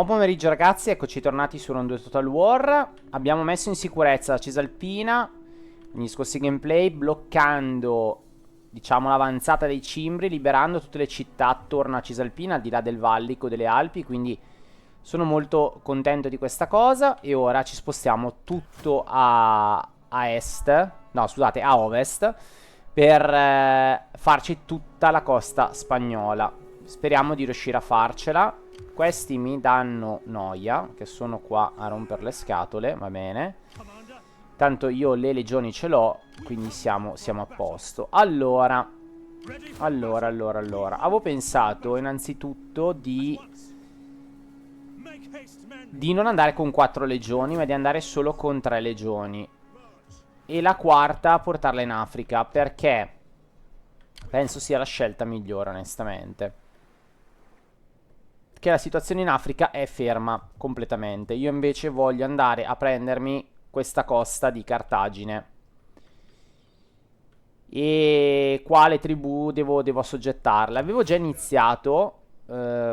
Buon pomeriggio ragazzi, eccoci tornati su Round 2 Total War. Abbiamo messo in sicurezza la Cisalpina, ogni scorsi gameplay, bloccando, diciamo, l'avanzata dei Cimbri, liberando tutte le città attorno a Cisalpina, al di là del Vallico delle Alpi, quindi sono molto contento di questa cosa. E ora ci spostiamo tutto a est, no scusate, a ovest, per farci tutta la costa spagnola. Speriamo di riuscire a farcela. Questi mi danno noia, che sono qua a rompere le scatole, va bene. Tanto io le legioni ce l'ho, quindi siamo a posto. Allora. Avevo pensato innanzitutto di non andare con 4 legioni, ma di andare solo con 3 legioni. E la quarta portarla in Africa, perché penso sia la scelta migliore, onestamente. Che la situazione in Africa è ferma completamente. Io invece voglio andare a prendermi questa costa di Cartagine. E quale tribù devo assoggettarla? Avevo già iniziato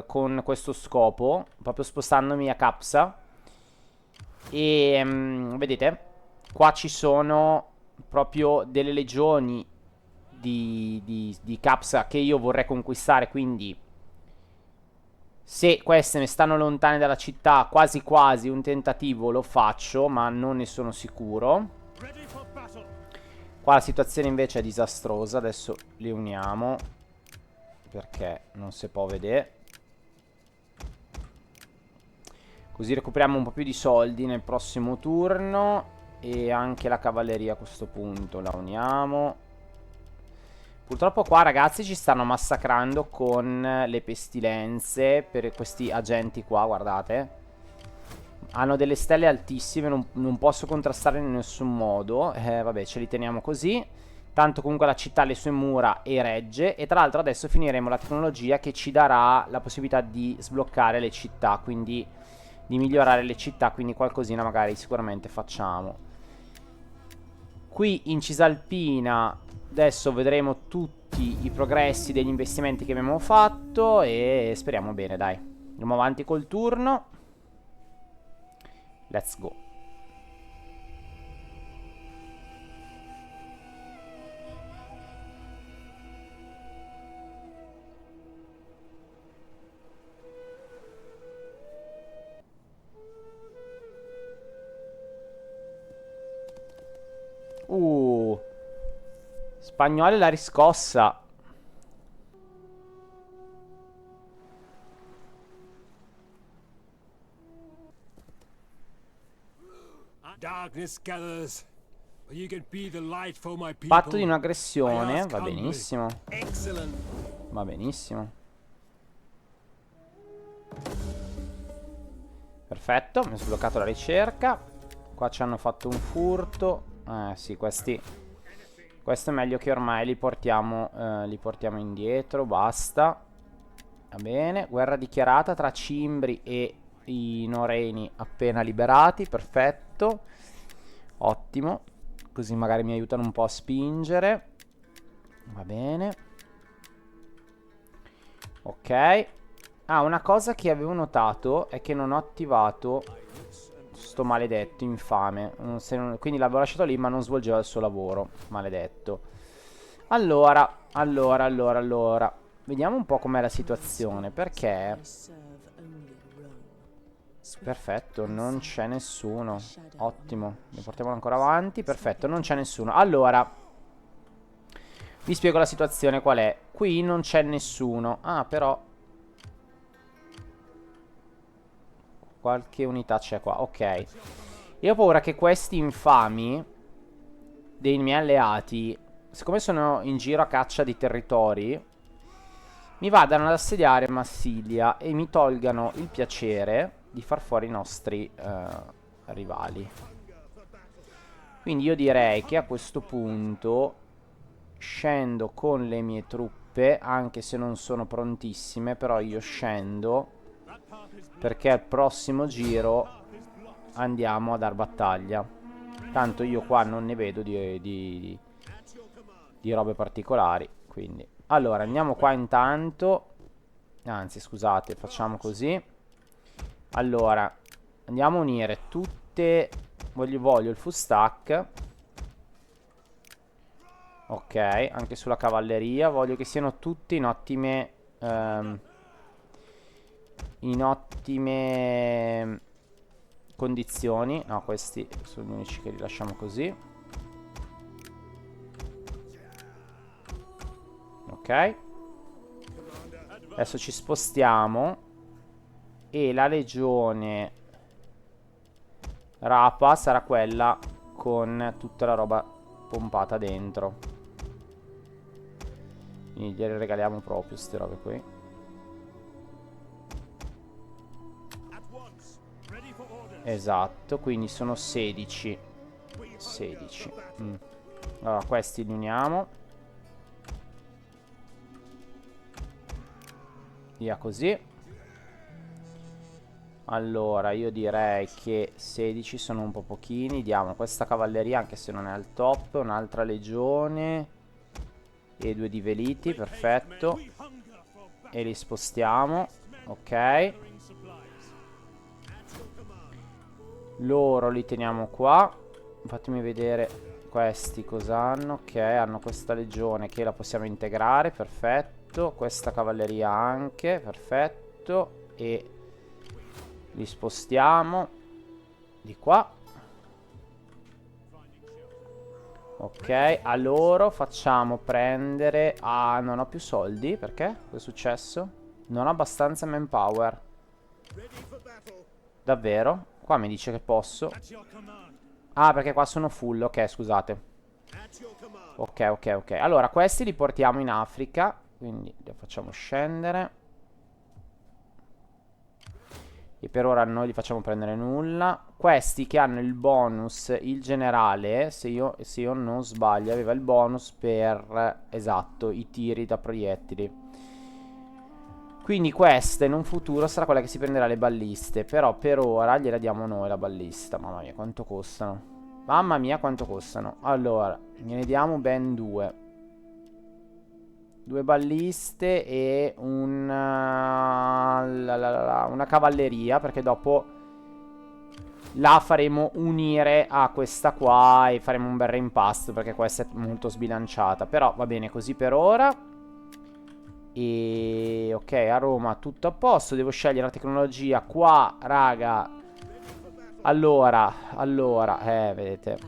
con questo scopo, proprio spostandomi a Capsa. E vedete, qua ci sono proprio delle legioni di Capsa che io vorrei conquistare, quindi se queste ne stanno lontane dalla città, quasi quasi un tentativo lo faccio, ma non ne sono sicuro. Qua la situazione invece è disastrosa. Adesso li uniamo, perché non si può vedere. Così recuperiamo un po' più di soldi nel prossimo turno. E anche la cavalleria a questo punto la uniamo. Purtroppo qua ragazzi ci stanno massacrando con le pestilenze. Per questi agenti qua, guardate, hanno delle stelle altissime, non posso contrastare in nessun modo. Vabbè, ce li teniamo così. Tanto comunque la città ha le sue mura e regge. E tra l'altro adesso finiremo la tecnologia che ci darà la possibilità di sbloccare le città, quindi di migliorare le città, quindi qualcosina magari sicuramente facciamo. Qui in Cisalpina adesso vedremo tutti i progressi degli investimenti che abbiamo fatto e speriamo bene, dai. Andiamo avanti col turno. Let's go. Spagnolo la riscossa. Patto di un'aggressione. Va benissimo. Va benissimo. Perfetto, mi ho sbloccato la ricerca. Qua ci hanno fatto un furto. Sì, questi. Questo è meglio che ormai li portiamo indietro. Basta. Va bene. Guerra dichiarata tra Cimbri e i Noreni appena liberati. Perfetto. Ottimo. Così magari mi aiutano un po' a spingere. Va bene. Ok. Una cosa che avevo notato è che non ho attivato sto maledetto infame. Quindi l'avevo lasciato lì, ma non svolgeva il suo lavoro. Maledetto. Allora. Vediamo un po' com'è la situazione. Perché perfetto, non c'è nessuno. Ottimo, ne portiamo ancora avanti. Perfetto, non c'è nessuno. Allora, vi spiego la situazione qual è. Qui non c'è nessuno. Però qualche unità c'è qua. Ok. Io ho paura che questi infami dei miei alleati, siccome sono in giro a caccia di territori, mi vadano ad assediare Massilia e mi tolgano il piacere di far fuori i nostri rivali. Quindi io direi che a questo punto scendo con le mie truppe, anche se non sono prontissime, però io scendo, perché al prossimo giro andiamo a dar battaglia. Tanto io qua non ne vedo di robe particolari, quindi allora andiamo qua intanto. Anzi scusate, facciamo così. Allora, andiamo a unire tutte. Voglio il full stack. Ok, anche sulla cavalleria. Voglio che siano tutte in ottime condizioni. No, questi sono gli unici che li lasciamo così. Ok. Adesso ci spostiamo. E la legione Rapa sarà quella con tutta la roba pompata dentro. Quindi gliele regaliamo proprio queste robe qui. Esatto, quindi sono 16. 16. Allora, questi li uniamo. Via così. Allora, io direi che 16 sono un po' pochini. Diamo questa cavalleria, anche se non è al top. Un'altra legione. E 2 di veliti, perfetto. E li spostiamo. Ok. Loro li teniamo qua. Fatemi vedere questi cosa hanno. Ok, hanno questa legione che la possiamo integrare, perfetto. Questa cavalleria anche, perfetto. E li spostiamo di qua. Ok, a loro facciamo prendere. Ah, non ho più soldi. Perché? Cosa è successo? Non ho abbastanza manpower. Davvero? Qua mi dice che posso. Ah, perché qua sono full. Ok, scusate. Ok, ok, ok. Allora, questi li portiamo in Africa. Quindi li facciamo scendere. E per ora non gli facciamo prendere nulla. Questi che hanno il bonus, il generale, se io non sbaglio, aveva il bonus per, esatto, i tiri da proiettili. Quindi questa in un futuro sarà quella che si prenderà le balliste. Però per ora gliela diamo noi la ballista. Mamma mia, quanto costano. Mamma mia, quanto costano. Allora, gliene diamo ben 2. 2 balliste e una cavalleria, perché dopo la faremo unire a questa qua e faremo un bel reimpasto, perché questa è molto sbilanciata. Però va bene così per ora. E ok, a Roma tutto a posto. Devo scegliere la tecnologia qua, raga. Allora, vedete,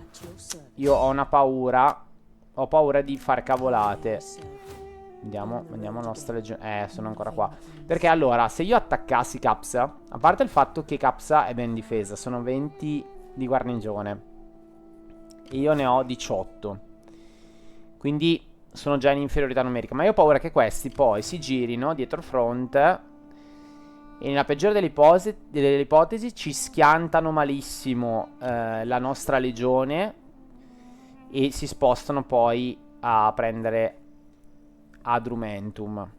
io ho una paura. Ho paura di fare cavolate. Andiamo la nostra legione. Sono ancora qua. Perché allora, se io attaccassi Capsa, a parte il fatto che Capsa è ben difesa, sono 20 di guarnigione e io ne ho 18. Quindi sono già in inferiorità numerica. Ma io ho paura che questi poi si girino dietro il front e nella peggiore delle ipotesi ci schiantano malissimo la nostra legione e si spostano poi a prendere Adrumentum.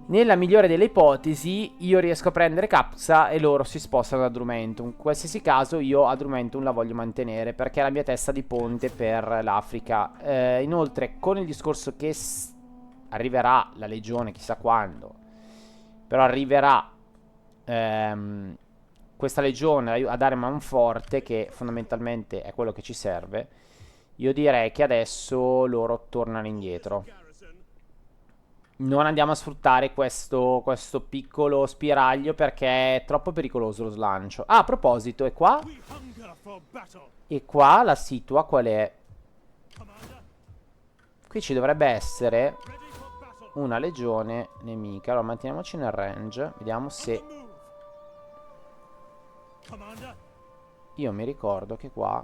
Nella migliore delle ipotesi io riesco a prendere Capsa e loro si spostano ad Adrumentum. In qualsiasi caso io Adrumentum la voglio mantenere perché è la mia testa di ponte per l'Africa. Inoltre con il discorso che arriverà la legione chissà quando, però arriverà questa legione a dare manforte, che fondamentalmente è quello che ci serve. Io direi che adesso loro tornano indietro. Non andiamo a sfruttare questo piccolo spiraglio perché è troppo pericoloso lo slancio. Ah, a proposito, e qua? E qua la situa qual è? Qui ci dovrebbe essere una legione nemica. Allora manteniamoci nel range. Vediamo se... Io mi ricordo che qua...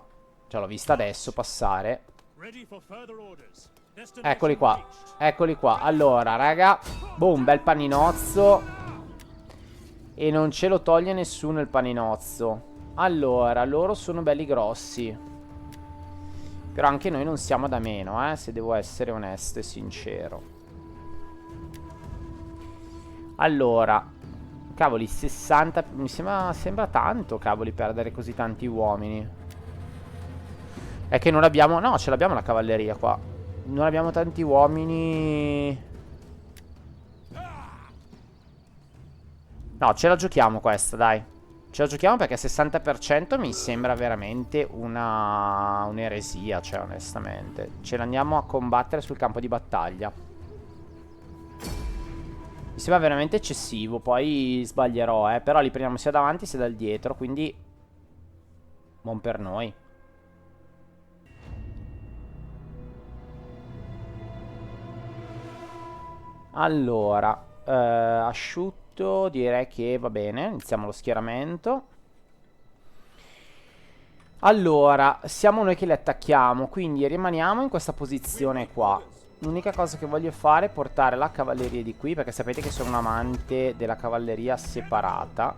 Cioè l'ho vista adesso passare. Eccoli qua. Eccoli qua. Allora raga, boom, bel paninozzo. E non ce lo toglie nessuno il paninozzo. Allora, loro sono belli grossi. Però anche noi non siamo da meno, se devo essere onesto e sincero. Allora, cavoli, 60. Mi sembra tanto, cavoli, perdere così tanti uomini. È che non abbiamo... No, ce l'abbiamo la cavalleria qua. Non abbiamo tanti uomini. No, ce la giochiamo questa, dai. Ce la giochiamo perché 60% mi sembra veramente un'eresia, cioè, onestamente. Ce l'andiamo a combattere sul campo di battaglia. Mi sembra veramente eccessivo, poi sbaglierò, però li prendiamo sia davanti sia dal dietro, quindi buon per noi. Allora, asciutto, direi che va bene, iniziamo lo schieramento. Allora, siamo noi che li attacchiamo, quindi rimaniamo in questa posizione qua. L'unica cosa che voglio fare è portare la cavalleria di qui, perché sapete che sono un amante della cavalleria separata.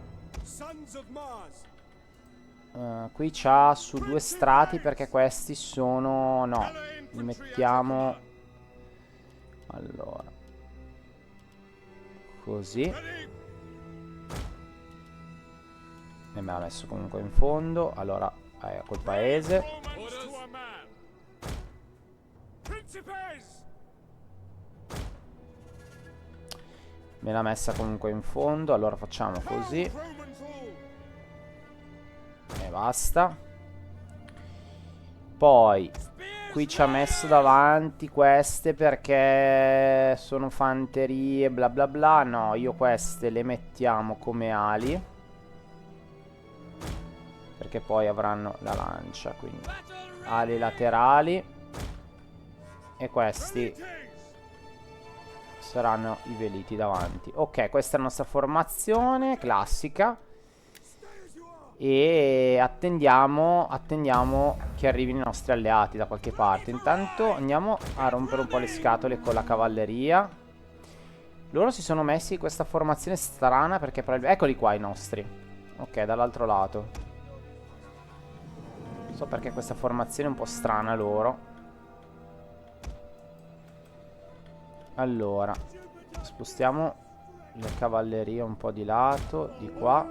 Qui c'ha su 2 strati, perché questi sono... no, li mettiamo... allora, così. E me l'ha messo comunque in fondo. Allora, col paese. Me l'ha messa comunque in fondo. Allora facciamo così. E basta. Poi qui ci ha messo davanti queste perché sono fanterie bla bla bla. No, io queste le mettiamo come ali, perché poi avranno la lancia, quindi ali laterali. E questi saranno i veliti davanti. Ok, questa è la nostra formazione classica. E attendiamo che arrivino i nostri alleati da qualche parte. Intanto andiamo a rompere un po' le scatole con la cavalleria. Loro si sono messi in questa formazione strana perché eccoli qua i nostri. Ok, dall'altro lato. Non so perché questa formazione è un po' strana loro. Allora, spostiamo le cavallerie un po' di lato, di qua.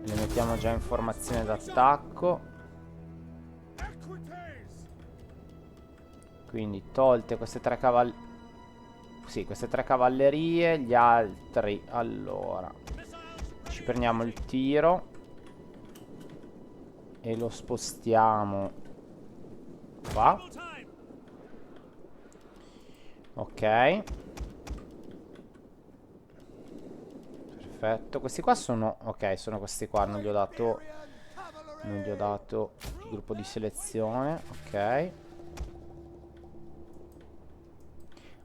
Le mettiamo già in formazione d'attacco. Quindi tolte queste 3 cavallerie. Sì, queste 3 cavallerie. Gli altri. Allora, ci prendiamo il tiro e lo spostiamo qua. Ok. Perfetto. Questi qua sono... ok, sono questi qua. Non gli ho dato il gruppo di selezione. Ok.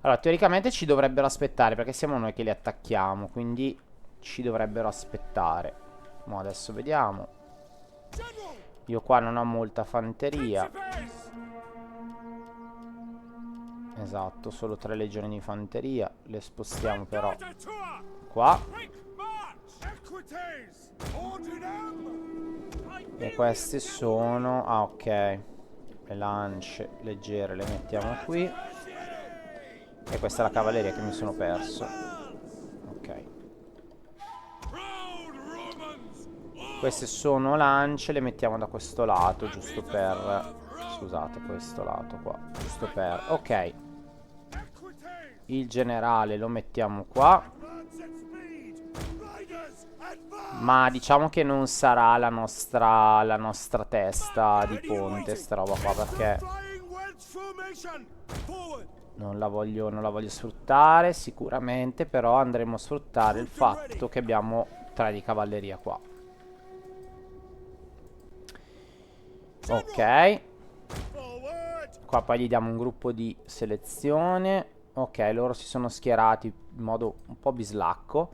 Allora, teoricamente ci dovrebbero aspettare, perché siamo noi che li attacchiamo, quindi ci dovrebbero aspettare. Ma adesso vediamo. Io qua non ho molta fanteria. Esatto, solo 3 legioni di fanteria. Le spostiamo però qua. E queste sono... ah, ok. Le lance leggere le mettiamo qui. E questa è la cavalleria che mi sono perso. Ok. Queste sono lance, le mettiamo da questo lato, giusto per... scusate, questo lato qua. Giusto per... ok. Il generale lo mettiamo qua. Ma diciamo che non sarà la nostra testa di ponte, sta roba qua, perché non la voglio sfruttare sicuramente, però andremo a sfruttare il fatto che abbiamo 3 di cavalleria qua. Ok. Qua poi gli diamo un gruppo di selezione. Ok, loro si sono schierati in modo un po' bislacco.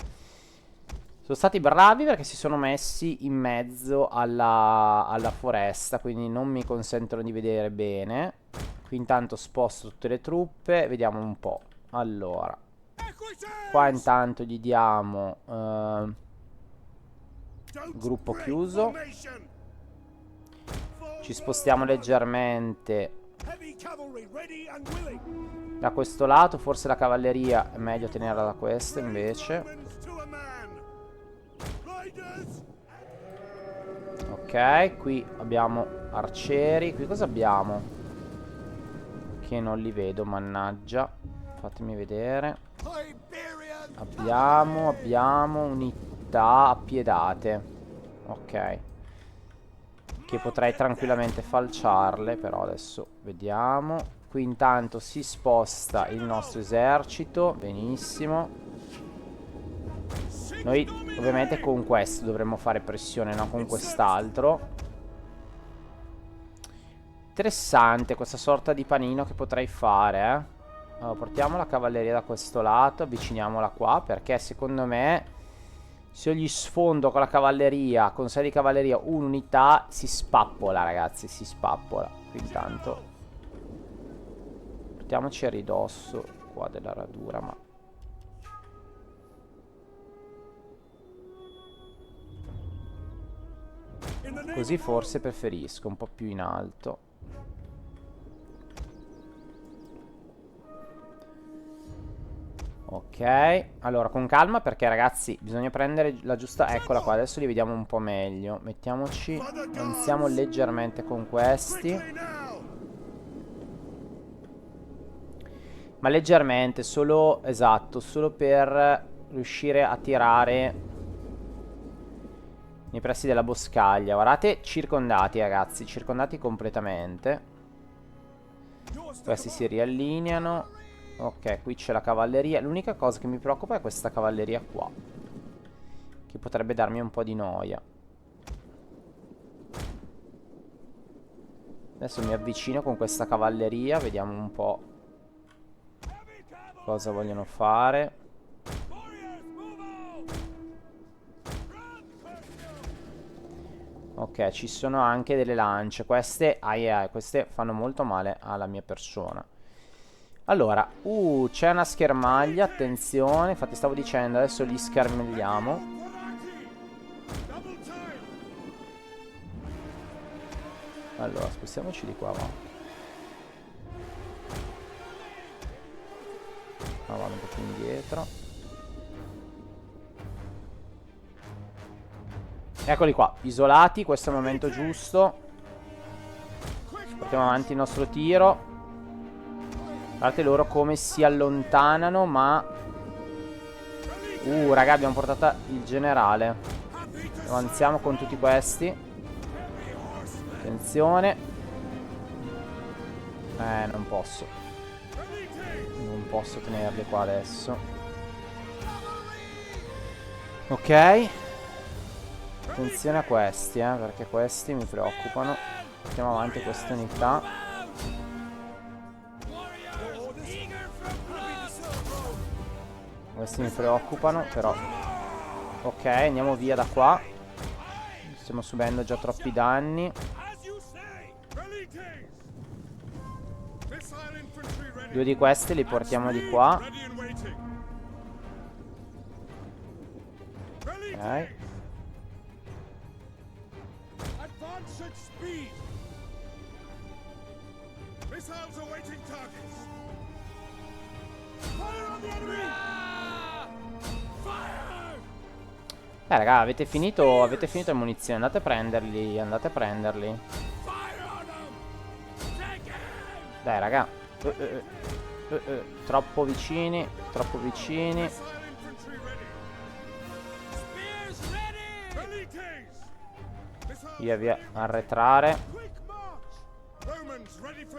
Sono stati bravi perché si sono messi in mezzo alla foresta, quindi non mi consentono di vedere bene. Qui intanto sposto tutte le truppe, vediamo un po'. Allora, qua intanto gli diamo gruppo chiuso. Ci spostiamo leggermente da questo lato. Forse la cavalleria è meglio tenerla da questo invece. Ok, qui abbiamo arcieri. Qui cosa abbiamo? Che non li vedo, mannaggia. Fatemi vedere. Abbiamo unità appiedate. Ok. Che potrei tranquillamente falciarle, però adesso vediamo. Qui intanto si sposta il nostro esercito. Benissimo. Noi ovviamente con questo dovremmo fare pressione, no? Con quest'altro. Interessante questa sorta di panino che potrei fare, Allora, portiamo la cavalleria da questo lato, avviciniamola qua, perché secondo me se io gli sfondo con la cavalleria, con 6 di cavalleria, un'unità, si spappola, ragazzi, si spappola. Qui intanto portiamoci a ridosso qua della radura, ma così forse preferisco, un po' più in alto. Ok, allora con calma perché ragazzi bisogna prendere la giusta... Eccola qua, adesso li vediamo un po' meglio. Mettiamoci, avanziamo leggermente con questi. Ma leggermente, solo, esatto, solo per riuscire a tirare nei pressi della boscaglia. Guardate, circondati ragazzi, circondati completamente. Questi si riallineano. Ok, qui c'è la cavalleria. L'unica cosa che mi preoccupa è questa cavalleria qua, che potrebbe darmi un po' di noia. Adesso mi avvicino con questa cavalleria. Vediamo un po' cosa vogliono fare. Ok, ci sono anche delle lance. Queste, queste fanno molto male alla mia persona. Allora, c'è una schermaglia, attenzione. Infatti stavo dicendo, adesso li schermigliamo. Allora, spostiamoci di qua, va. Vado un po' più indietro. Eccoli qua, isolati, questo è il momento giusto. Portiamo avanti il nostro tiro. Guardate loro come si allontanano, ma... raga, abbiamo portato il generale. Avanziamo con tutti questi. Attenzione. Non posso. Non posso tenerli qua adesso. Ok. Attenzione a questi, perché questi mi preoccupano. Portiamo avanti queste unità. Questi mi preoccupano, però. Ok, andiamo via da qua. Stiamo subendo già troppi danni. Due di questi li portiamo di qua. Ok. Raga, avete finito le munizioni. Andate a prenderli. Andate a prenderli. Dai, raga. Troppo vicini. Troppo vicini. Via, via. Arretrare.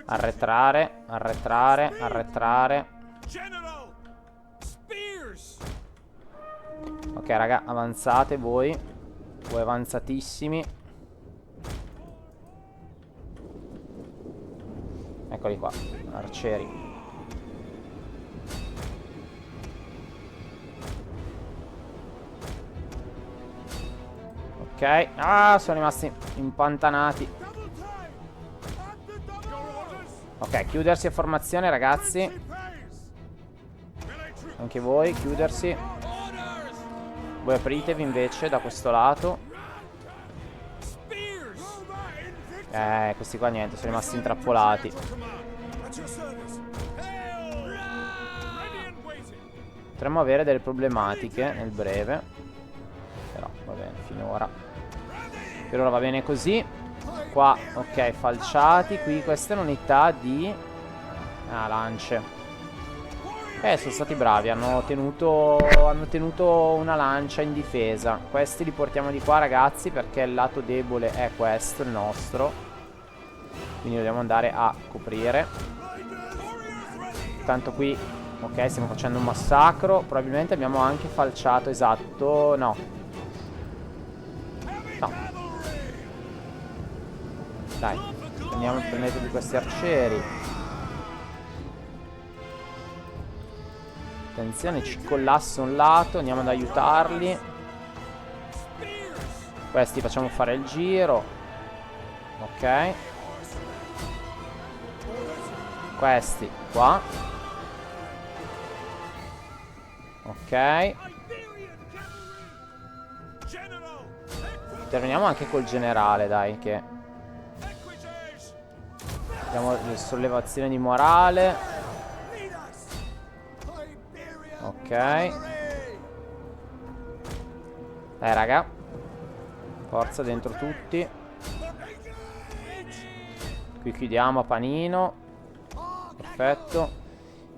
Arretrare. Arretrare. Arretrare. Ok, raga, avanzate voi. Voi avanzatissimi. Eccoli qua, arcieri. Ok. Ah, sono rimasti impantanati. Ok, chiudersi a formazione, ragazzi. Anche voi, chiudersi. Voi apritevi invece da questo lato. Questi qua niente, sono rimasti intrappolati. Potremmo avere delle problematiche nel breve. Però va bene, finora. Per ora va bene così. Qua, ok, falciati. Qui questa è un'unità di... lance. Sono stati bravi, hanno tenuto una lancia in difesa. Questi li portiamo di qua, ragazzi, perché il lato debole è questo, il nostro. Quindi dobbiamo andare a coprire. Tanto qui, ok, stiamo facendo un massacro. Probabilmente abbiamo anche falciato, esatto. No. No. Dai, prendetevi questi arcieri. Attenzione, ci collassa un lato, andiamo ad aiutarli. Questi facciamo fare il giro. Ok. Questi qua. Ok. Terminiamo anche col generale, dai, che abbiamo le sollevazioni di morale. Ok. Dai, raga. Forza dentro tutti. Qui chiudiamo a panino. Perfetto.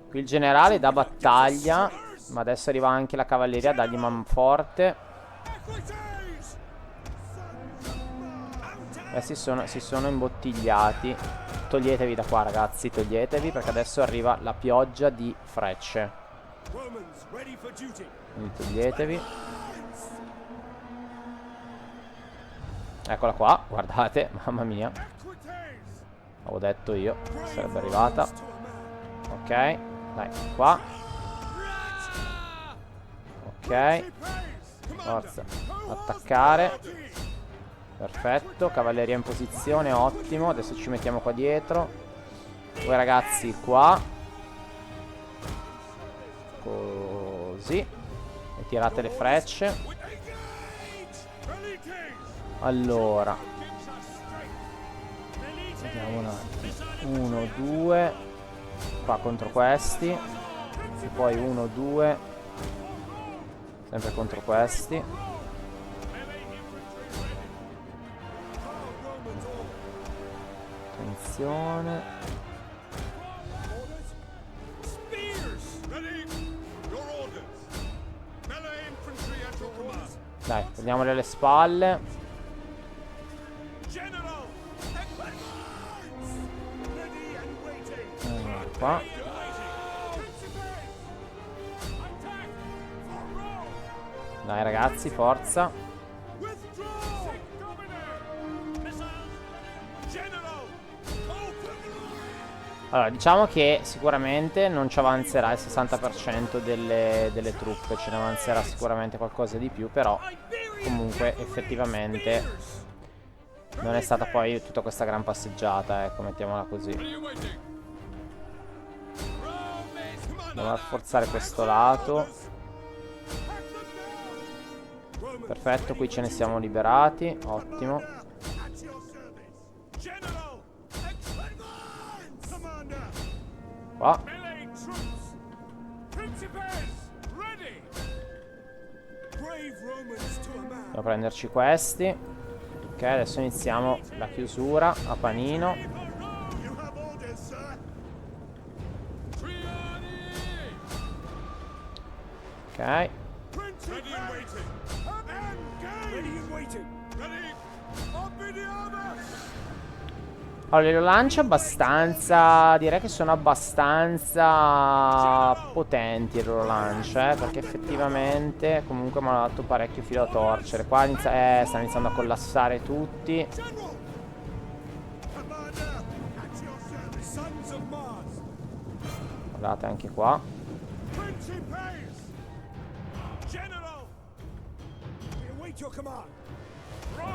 Qui il generale dà battaglia, ma adesso arriva anche la cavalleria a dargli manforte. Si sono imbottigliati. Toglietevi da qua, ragazzi, toglietevi, perché adesso arriva la pioggia di frecce. Quindi toglietevi. Eccola qua, guardate, mamma mia. Avevo detto io, sarebbe arrivata. Ok, dai, qua. Ok. Forza, attaccare. Perfetto, cavalleria in posizione, ottimo. Adesso ci mettiamo qua dietro. Voi ragazzi qua. Così. E tirate le frecce. Allora, vediamo un attimo. 1, 2. Qua contro questi. E poi 1, 2. Sempre contro questi. Attenzione. Dai, prendiamole alle spalle. Qua. Dai ragazzi, forza. Allora, diciamo che sicuramente non ci avanzerà il 60% delle truppe. Ce ne avanzerà sicuramente qualcosa di più, però comunque effettivamente non è stata poi tutta questa gran passeggiata, ecco, mettiamola così. Andiamo a rafforzare questo lato. Perfetto, qui ce ne siamo liberati. Ottimo. Qua. Dobbiamo prenderci questi. Ok, adesso iniziamo la chiusura a panino. Ok. Allora, le lance abbastanza. Direi che sono abbastanza potenti le loro lance, perché effettivamente comunque mi hanno dato parecchio filo da torcere. Qua stanno iniziando a collassare tutti. Guardate anche qua.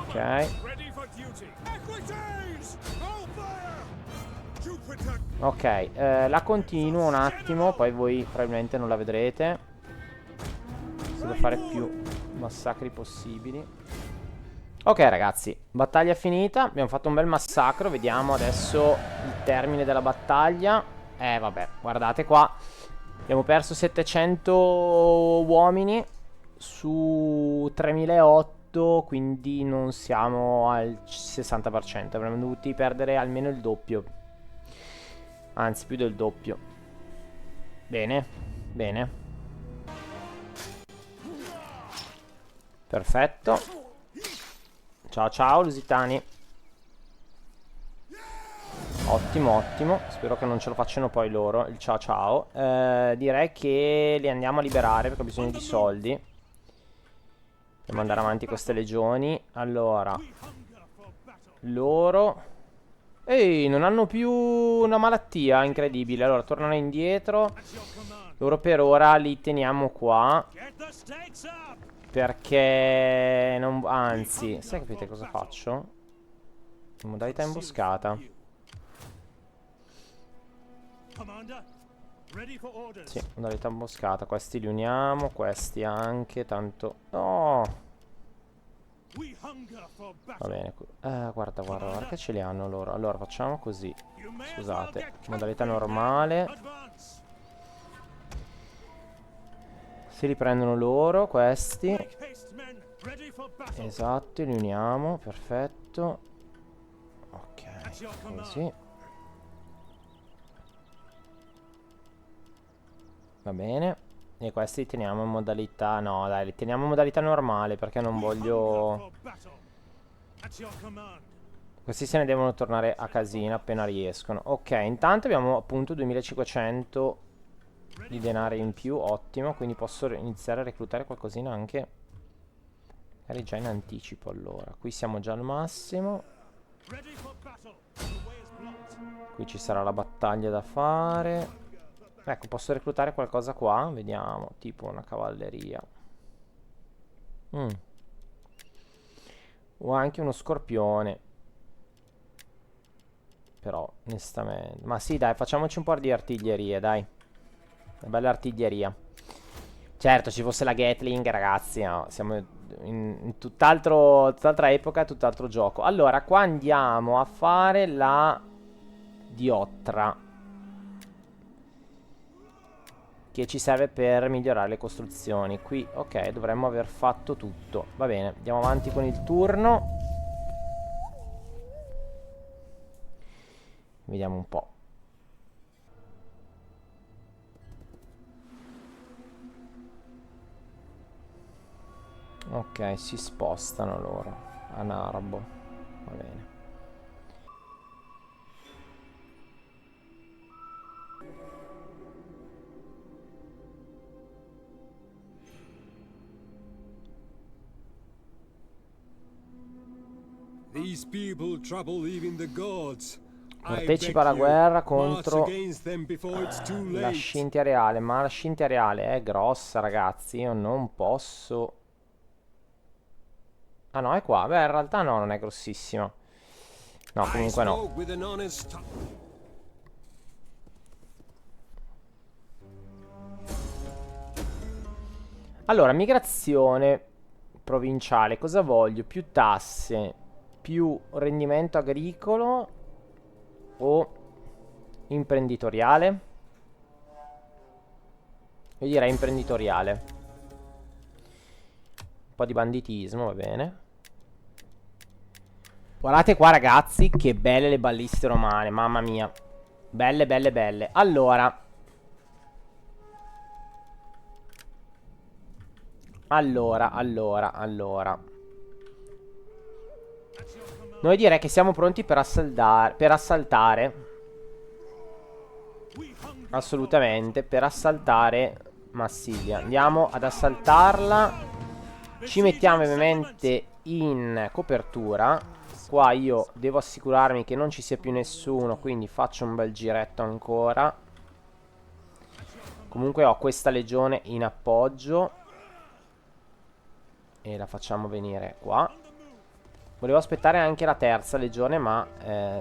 Ok. Ok, la continuo un attimo, poi voi probabilmente non la vedrete. Devo fare più massacri possibili. Ok ragazzi, battaglia finita. Abbiamo fatto un bel massacro. Vediamo adesso il termine della battaglia. Vabbè, guardate qua. Abbiamo perso 700 uomini su 3008, quindi non siamo al 60%. Avremmo dovuto perdere almeno il doppio. Anzi, più del doppio. Bene. Bene. Perfetto. Ciao ciao lusitani. Ottimo, ottimo. Spero che non ce lo facciano poi loro. Il ciao ciao. Direi che li andiamo a liberare perché ho bisogno di soldi per mandare avanti queste legioni. Allora, loro... Ehi, non hanno più una malattia, incredibile. Allora, tornano indietro. Loro per ora li teniamo qua. Perché non... Anzi, sai capite cosa faccio? In modalità imboscata. Sì, modalità imboscata. Questi li uniamo, questi anche, tanto... Oh! Va bene, guarda che ce li hanno loro. Allora facciamo così. Scusate, modalità normale. Si riprendono loro questi. Esatto, li uniamo, perfetto. Ok, così. Va bene. E questi li teniamo in modalità... No, dai, li teniamo in modalità normale perché non voglio... Questi se ne devono tornare a casina appena riescono. Ok, intanto abbiamo appunto 2500 di denari in più, ottimo. Quindi posso iniziare a reclutare qualcosina anche... Magari già in anticipo allora. Qui siamo già al massimo. Qui ci sarà la battaglia da fare. Ecco, posso reclutare qualcosa qua? Vediamo, tipo una cavalleria. O anche uno scorpione. Però, onestamente... Ma sì, dai, facciamoci un po' di artiglierie, dai. Una bella artiglieria. Certo, ci fosse la Gatling, ragazzi, no, siamo in tutt'altra epoca, tutt'altro gioco. Allora, qua andiamo a fare la Diottra, che ci serve per migliorare le costruzioni. Qui, ok, dovremmo aver fatto tutto. Va bene, andiamo avanti con il turno. Vediamo un po'. Ok, si spostano loro a Narbo. Va bene. These people trouble even the gods. Partecipa alla guerra contro la Scintia Reale. Ma la Scintia Reale è grossa, ragazzi. Io non posso... Ah no, è qua. Beh, in realtà no, non è grossissima. No, comunque no. Allora, migrazione provinciale. Cosa voglio? Più tasse, più rendimento agricolo o imprenditoriale? Io direi imprenditoriale. Un po' di banditismo, va bene. Guardate qua, ragazzi, che belle le balliste romane, mamma mia. Belle, belle, belle. Allora, noi direi che siamo pronti per assaltare. Assolutamente, per assaltare Massilia. Andiamo ad assaltarla. Ci mettiamo ovviamente in copertura. Qua io devo assicurarmi che non ci sia più nessuno, quindi faccio un bel giretto ancora. Comunque ho questa legione in appoggio e la facciamo venire qua. Volevo aspettare anche la terza legione, ma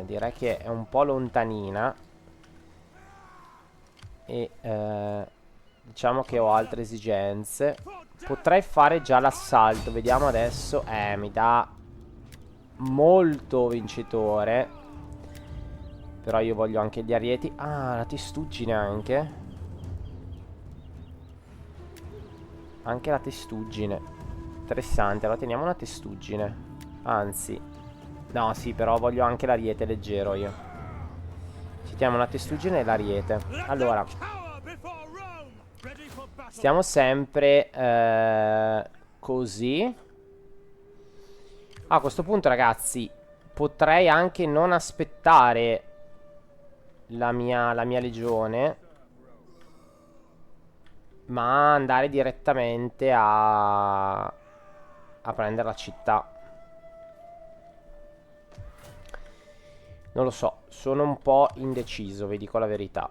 direi che è un po' lontanina. E diciamo che ho altre esigenze. Potrei fare già l'assalto. Vediamo adesso. Mi dà molto vincitore. Però io voglio anche gli arieti. Ah, la testuggine anche. Anche la testuggine. Interessante. Allora teniamo una testuggine. Anzi, no, sì, però voglio anche l'ariete leggero io. Ci teniamo una testuggine e l'ariete. Allora, Stiamo sempre così. A questo punto, ragazzi, potrei anche non aspettare la mia legione, ma andare direttamente a prendere la città. Non lo so, sono un po' indeciso, vi dico la verità.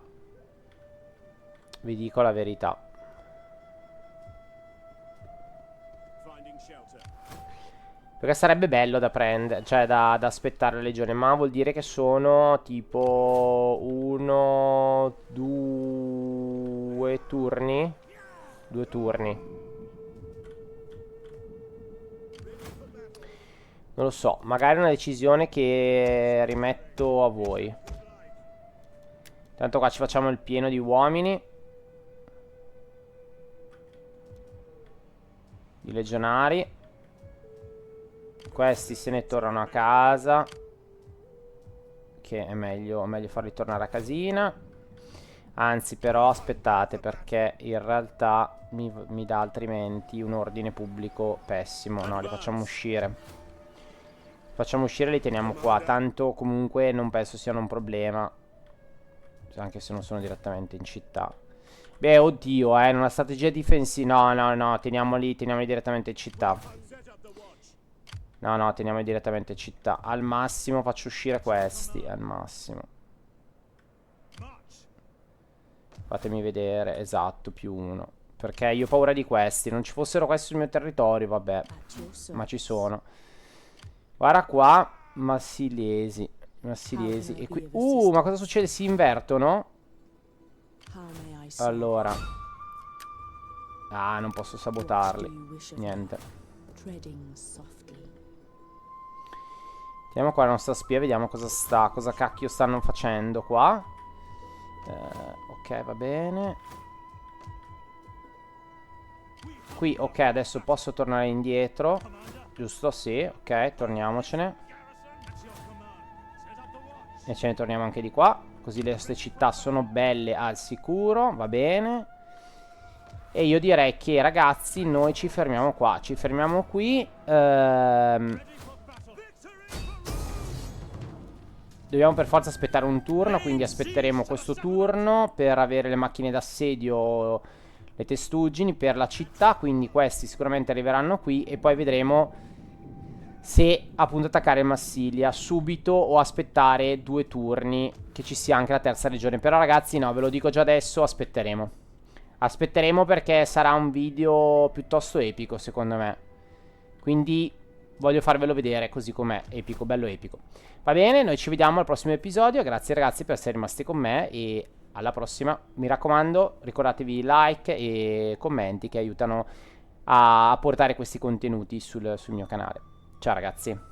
Vi dico la verità. Perché sarebbe bello da prendere, cioè da aspettare la legione, ma vuol dire che sono tipo 1, 2 turni. 2 turni. Non lo so, magari è una decisione che rimetto a voi. Tanto qua ci facciamo il pieno di uomini. Di legionari. Questi se ne tornano a casa, che è meglio farli tornare a casina. Anzi, però aspettate, perché in realtà mi dà altrimenti un ordine pubblico pessimo. No, li facciamo uscire. Facciamo uscire e li teniamo qua. Tanto comunque non penso siano un problema, anche se non sono direttamente in città. Beh, oddio, una strategia difensiva. No, teniamoli direttamente in città. No, teniamoli direttamente in città. Al massimo faccio uscire questi. Al massimo. Fatemi vedere. Esatto, +1. Perché io ho paura di questi. Non ci fossero questi sul mio territorio, vabbè. Ma ci sono. Guarda qua. Massiliesi. E qui. Ma cosa succede? Si invertono? Allora. Non posso sabotarli. Niente. Andiamo qua la nostra spia, vediamo cosa cacchio stanno facendo qua. Ok, va bene. Qui, ok, adesso posso tornare indietro. Giusto, sì, ok, torniamocene. E ce ne torniamo anche di qua. Così le nostre città sono belle al sicuro, va bene. E io direi che, ragazzi, noi ci fermiamo qua. Ci fermiamo qui. Dobbiamo per forza aspettare un turno, quindi aspetteremo questo turno per avere le macchine d'assedio, le testuggini per la città, quindi questi sicuramente arriveranno qui e poi vedremo se appunto attaccare Massilia subito o aspettare 2 turni, che ci sia anche la terza regione. Però ragazzi no, ve lo dico già adesso, aspetteremo. Aspetteremo perché sarà un video piuttosto epico secondo me. Quindi voglio farvelo vedere così com'è, epico, bello epico. Va bene, noi ci vediamo al prossimo episodio. Grazie ragazzi per essere rimasti con me e alla prossima. Mi raccomando, ricordatevi like e commenti che aiutano a portare questi contenuti sul mio canale. Ciao ragazzi.